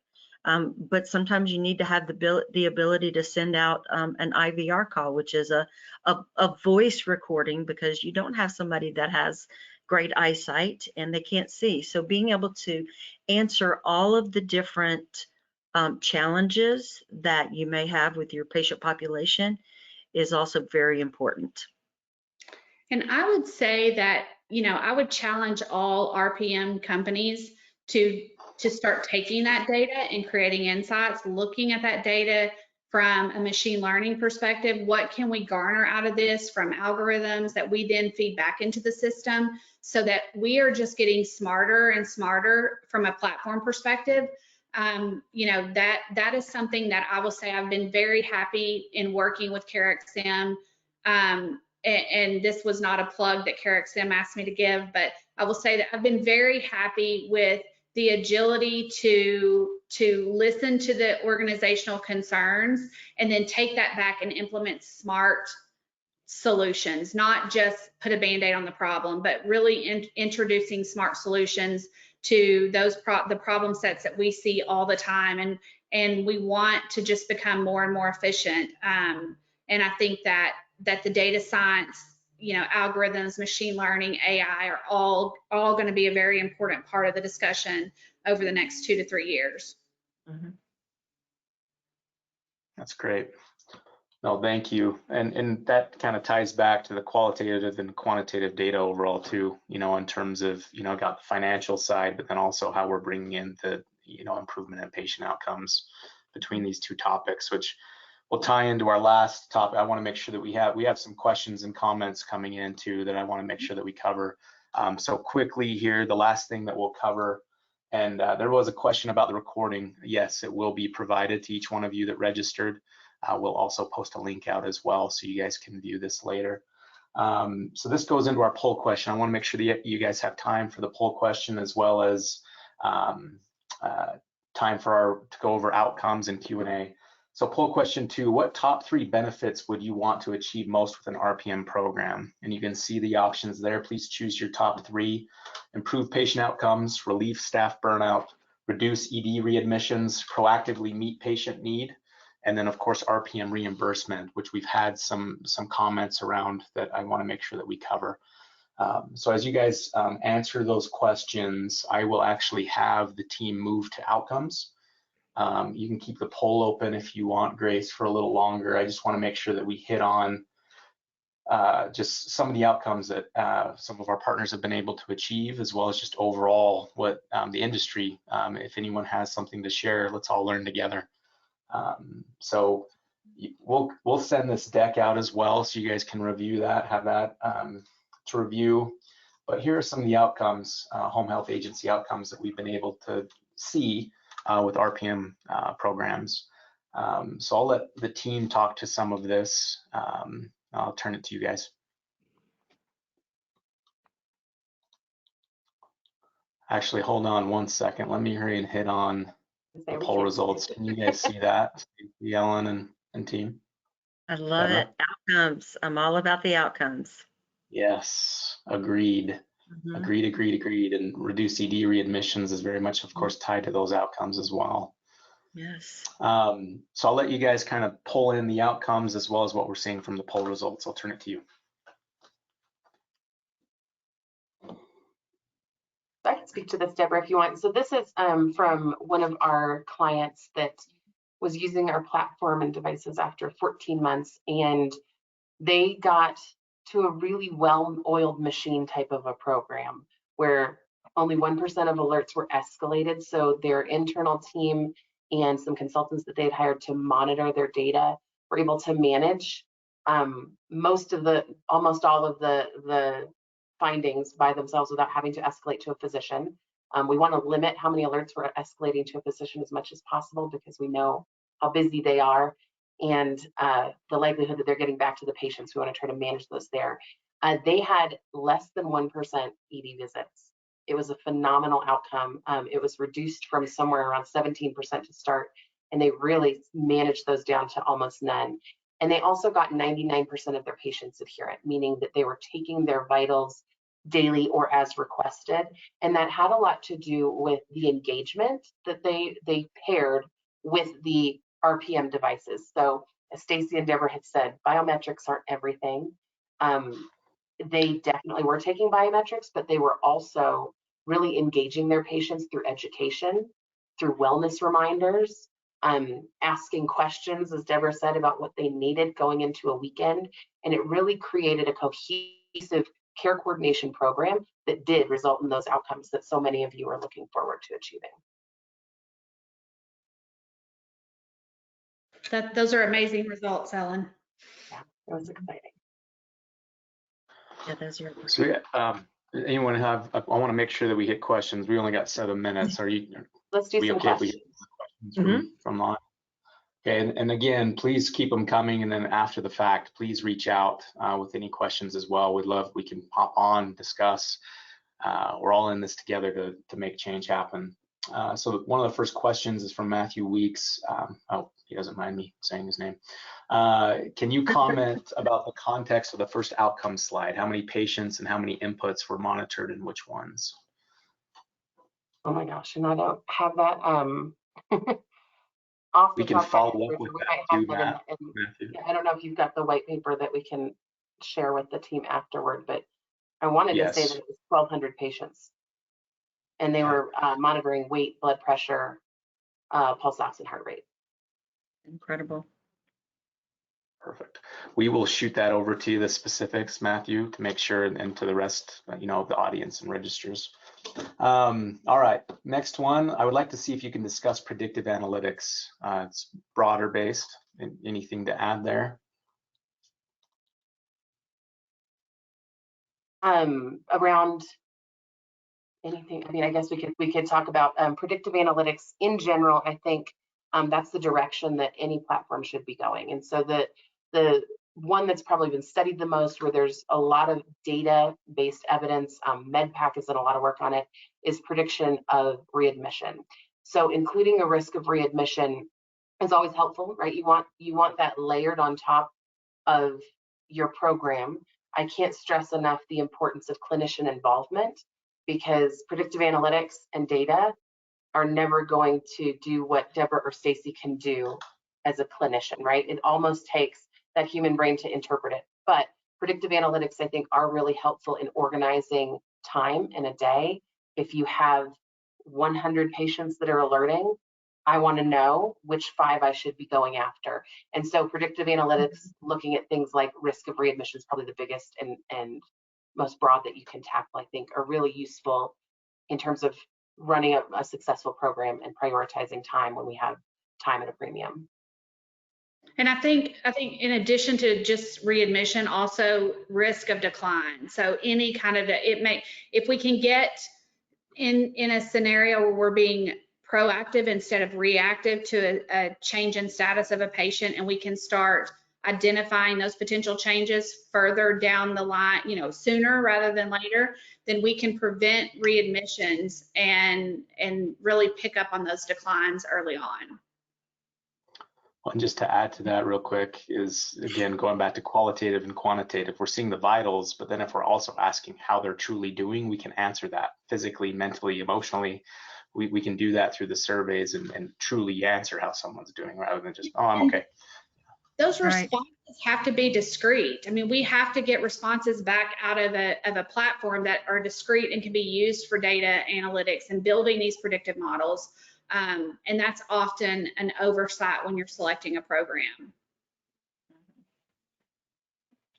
but sometimes you need to have the ability to send out an IVR call, which is a voice recording, because you don't have somebody that has great eyesight and they can't see. So being able to answer all of the different challenges that you may have with your patient population is also very important. And I would say that, I would challenge all RPM companies to start taking that data and creating insights, looking at that data from a machine learning perspective. What can we garner out of this from algorithms that we then feed back into the system so that we are just getting smarter and smarter from a platform perspective? That is something that I will say I've been very happy in working with CareXM. And this was not a plug that CareXM asked me to give, but I will say that I've been very happy with the agility to listen to the organizational concerns and then take that back and implement smart solutions, not just put a Band-Aid on the problem, but really introducing smart solutions to the problem sets that we see all the time. And we want to just become more and more efficient. And I think that the data science, algorithms, machine learning, AI are all going to be a very important part of the discussion over the next 2 to 3 years. Mm-hmm. That's great. No, thank you. And that kind of ties back to the qualitative and quantitative data overall too, in terms of, got the financial side, but then also how we're bringing in the, improvement in patient outcomes between these 2 topics, which will tie into our last topic. I want to make sure that we have some questions and comments coming in too that I want to make sure that we cover. So quickly here, the last thing that we'll cover, and there was a question about the recording. Yes, it will be provided to each one of you that registered. We'll also post a link out as well so you guys can view this later. So this goes into our poll question. I want to make sure that you guys have time for the poll question, as well as time to go over outcomes and Q&A. So poll question 2, what top 3 benefits would you want to achieve most with an RPM program? And you can see the options there. Please choose your top 3. Improve patient outcomes, relieve staff burnout, reduce ED readmissions, proactively meet patient need, and then of course RPM reimbursement, which we've had some comments around that I want to make sure that we cover. So as you guys answer those questions, I will actually have the team move to outcomes. You can keep the poll open if you want, Grace, for a little longer. I just want to make sure that we hit on just some of the outcomes that some of our partners have been able to achieve, as well as just overall what the industry, if anyone has something to share, let's all learn together. So we'll send this deck out as well, so you guys can review that, have that to review. But here are some of the outcomes, home health agency outcomes that we've been able to see with RPM programs. So I'll let the team talk to some of this. I'll turn it to you guys. Actually, hold on one second. Let me hurry and hit on the poll results. Can you guys see that, Ellen and team? I love it. Outcomes. I'm all about the outcomes. Yes, agreed. Agreed. And reduce ED readmissions is very much, of course, tied to those outcomes as well. Yes. So I'll let you guys kind of pull in the outcomes as well as what we're seeing from the poll results. I'll turn it to you. I can speak to this, Deborah, if you want. So this is from one of our clients that was using our platform and devices after 14 months, and they got to a really well-oiled machine type of a program where only 1% of alerts were escalated. So their internal team and some consultants that they'd hired to monitor their data were able to manage almost all of the findings by themselves without having to escalate to a physician. We want to limit how many alerts we're escalating to a physician as much as possible, because we know how busy they are and the likelihood that they're getting back to the patients. We want to try to manage those there. They had less than 1% ED visits. It was a phenomenal outcome. It was reduced from somewhere around 17% to start, and they really managed those down to almost none. And they also got 99% of their patients adherent, meaning that they were taking their vitals daily or as requested. And that had a lot to do with the engagement that they paired with the RPM devices. So as Stacy and Deborah had said, biometrics aren't everything. They definitely were taking biometrics, but they were also really engaging their patients through education, through wellness reminders, asking questions, as Deborah said, about what they needed going into a weekend. And it really created a cohesive care coordination program that did result in those outcomes that so many of you are looking forward to achieving. Those are amazing results, Ellen. Yeah, it was exciting. Yeah, those are. So anyone have? I want to make sure that we hit questions. We only got 7 minutes. Are you? Let's do some questions. From line. Okay, and again, please keep them coming. And then after the fact, please reach out with any questions as well. We can hop on, discuss. We're all in this together to make change happen. So one of the first questions is from Matthew Weeks. Oh, he doesn't mind me saying his name. Can you comment about the context of the first outcome slide? How many patients and how many inputs were monitored and which ones? Oh my gosh, and I don't have that off the we can top follow of my head. up with We that might have too, that Matthew. I don't know if you've got the white paper that we can share with the team afterward, but I wanted to say that it was 1,200 patients, and they were monitoring weight, blood pressure, pulse ox, and heart rate. Incredible. Perfect. We will shoot that over to you, the specifics, Matthew, to make sure, and to the rest, of the audience and registers. All right, next one. I would like to see if you can discuss predictive analytics. It's broader based. Anything to add there? Around anything. I mean, I guess we could talk about predictive analytics in general. I think that's the direction that any platform should be going. And so the one that's probably been studied the most, where there's a lot of data-based evidence, MedPAC has done a lot of work on it, is prediction of readmission. So including a risk of readmission is always helpful, right? You want that layered on top of your program. I can't stress enough the importance of clinician involvement, because predictive analytics and data are never going to do what Deborah or Stacy can do as a clinician, right? It almost takes that human brain to interpret it. But predictive analytics, I think, are really helpful in organizing time in a day. If you have 100 patients that are alerting, I want to know which 5 I should be going after. And so predictive analytics, looking at things like risk of readmission is probably the biggest and most broad that you can tackle, I think, are really useful in terms of running a successful program and prioritizing time when we have time at a premium. And I think in addition to just readmission, also risk of decline. So any kind of if we can get in a scenario where we're being proactive instead of reactive to a change in status of a patient, and we can start identifying those potential changes further down the line, sooner rather than later, then we can prevent readmissions and really pick up on those declines early on. Well, and just to add to that real quick is, again, going back to qualitative and quantitative, we're seeing the vitals, but then if we're also asking how they're truly doing, we can answer that physically, mentally, emotionally. We can do that through the surveys and truly answer how someone's doing, rather than just, oh, I'm okay. Those responses have to be discrete. I mean, we have to get responses back out of a platform that are discrete and can be used for data analytics and building these predictive models. And that's often an oversight when you're selecting a program.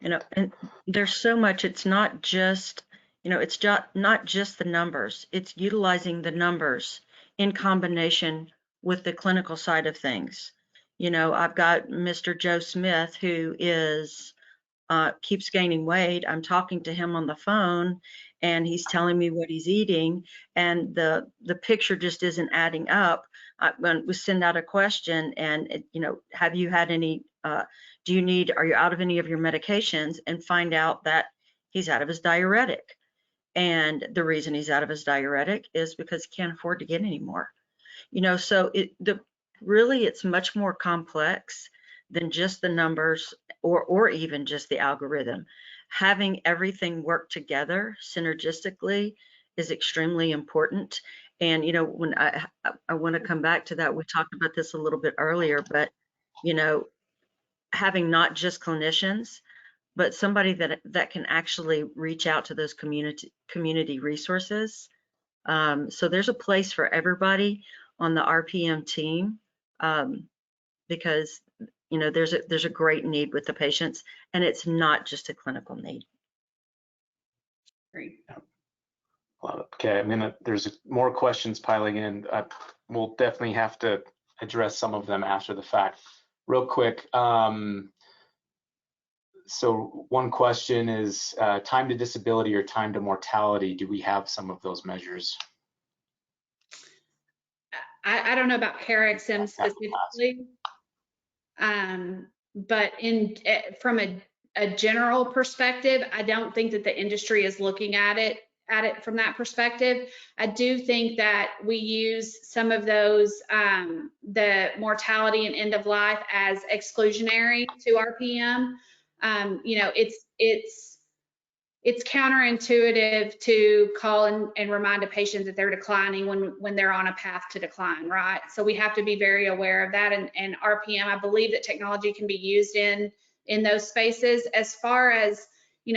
And there's so much, it's not just, it's not just the numbers, it's utilizing the numbers in combination with the clinical side of things. I've got Mr. Joe Smith, who keeps gaining weight. I'm talking to him on the phone and he's telling me what he's eating, and the picture just isn't adding up. When we send out a question and, have you had any, are you out of any of your medications, and find out that he's out of his diuretic. And the reason he's out of his diuretic is because he can't afford to get any more. So really it's much more complex than just the numbers or even just the algorithm. Having everything work together synergistically is extremely important. And, when I want to come back to that, we talked about this a little bit earlier, but, having not just clinicians, but somebody that can actually reach out to those community resources. So there's a place for everybody on the RPM team, because there's a great need with the patients, and it's not just a clinical need. Great. Okay, there's more questions piling in. We'll definitely have to address some of them after the fact. Real quick, so one question is time to disability or time to mortality. Do we have some of those measures? I don't know about CareXM specifically, but from a general perspective, I don't think that the industry is looking at it from that perspective. I do think that we use some of those, the mortality and end of life, as exclusionary to RPM. It's counterintuitive to call and remind a patient that they're declining when they're on a path to decline, right? So we have to be very aware of that. And RPM, I believe that technology can be used in those spaces. As far as,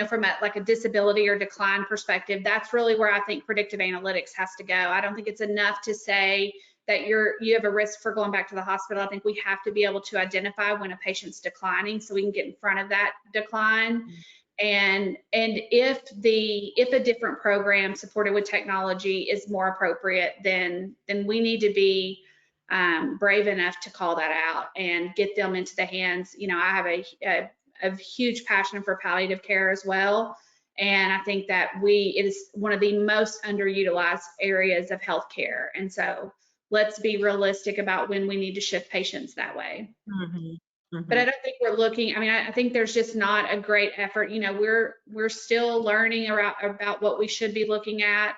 from a disability or decline perspective, that's really where I think predictive analytics has to go. I don't think it's enough to say that you have a risk for going back to the hospital. I think we have to be able to identify when a patient's declining so we can get in front of that decline. And if a different program supported with technology is more appropriate, then we need to be brave enough to call that out and get them into the hands. I have a huge passion for palliative care as well, and I think that it is one of the most underutilized areas of healthcare. And so let's be realistic about when we need to shift patients that way. Mm-hmm. Mm-hmm. But I don't think we're looking, I think there's just not a great effort. We're still learning about what we should be looking at.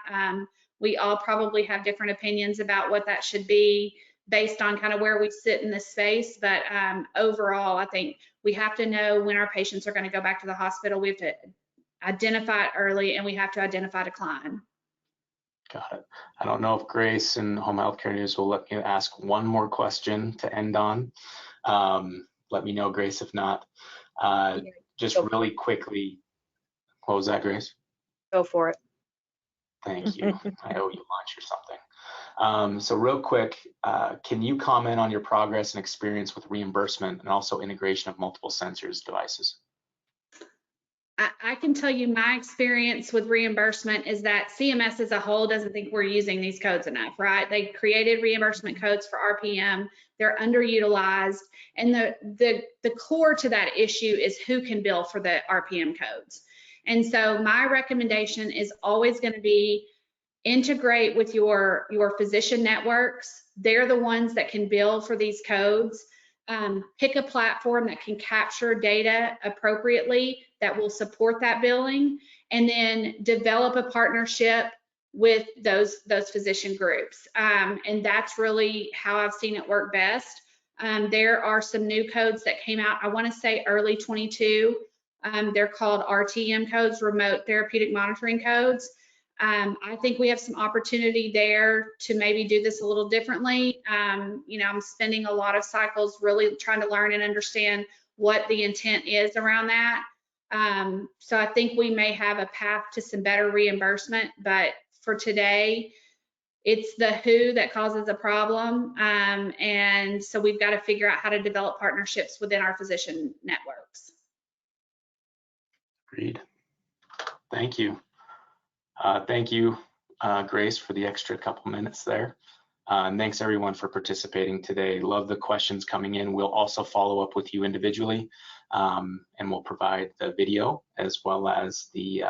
We all probably have different opinions about what that should be based on kind of where we sit in this space. But overall, I think we have to know when our patients are going to go back to the hospital. We have to identify it early, and we have to identify decline. Got it. I don't know if Grace and Home Healthcare News will let me ask one more question to end on. Let me know, Grace, if not. Just really quickly, what was that, Grace? Go for it. Thank you. I owe you lunch or something. So real quick, can you comment on your progress and experience with reimbursement and also integration of multiple sensors devices? I can tell you my experience with reimbursement is that CMS as a whole doesn't think we're using these codes enough, right? They created reimbursement codes for RPM. They're underutilized. And the core to that issue is who can bill for the RPM codes. And so my recommendation is always going to be integrate with your physician networks. They're the ones that can bill for these codes. Pick a platform that can capture data appropriately that will support that billing, and then develop a partnership with those physician groups. And that's really how I've seen it work best. There are some new codes that came out, I want to say early 22. They're called RTM codes, remote therapeutic monitoring codes. I think we have some opportunity there to maybe do this a little differently. You know, I'm spending a lot of cycles really trying to learn and understand what the intent is around that. So I think we may have a path to some better reimbursement, but for today, it's the who that causes a problem. And so we've got to figure out how to develop partnerships within our physician networks. Agreed. Thank you. Thank you, Grace, for the extra couple minutes there. And thanks everyone for participating today. Love the questions coming in. We'll also follow up with you individually, and we'll provide the video as well as the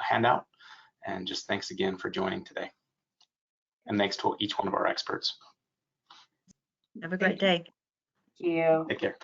handout. And just thanks again for joining today. And thanks to each one of our experts. Have a great day. Thank you. Take care.